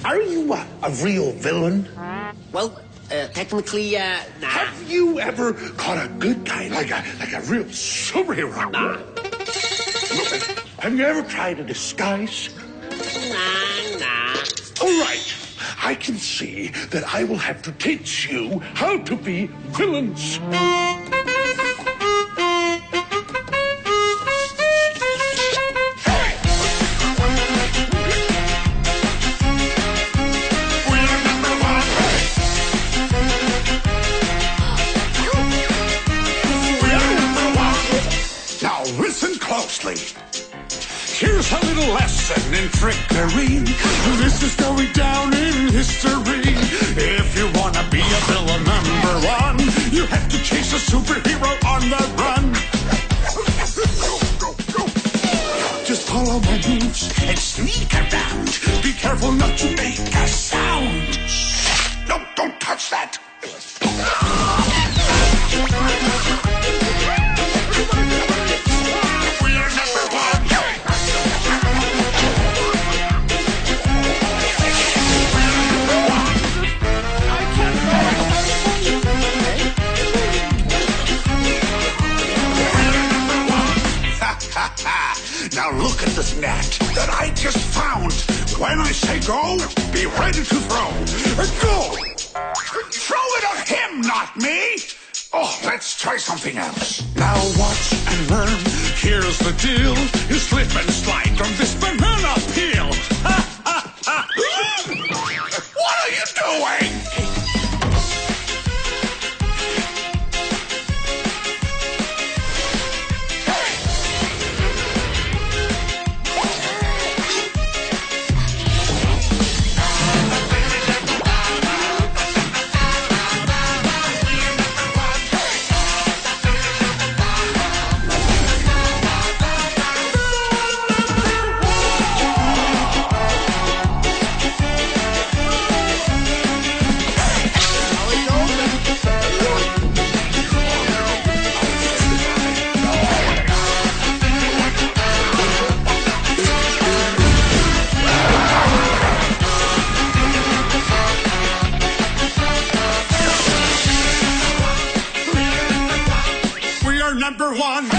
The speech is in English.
Are you a real villain? Well, technically, nah. Have you ever caught a good guy like a real superhero? Nah. Have you ever tried a disguise? Nah. All right. I can see that I will have to teach you how to be villains. Now listen closely. Here's a little lesson in trickery. This is going down in history. If you want to be a villain #1, you have to chase a superhero on the run. Just follow my moves and sneak around. Be careful not to make a sound. No, don't touch that. Now look at this net that I just found. When I say go, be ready to throw. Go! Throw it at him, not me! Oh, let's try something else. Now watch and learn. Here's the deal. You slip and slide on this banana peel. What are you doing? #1.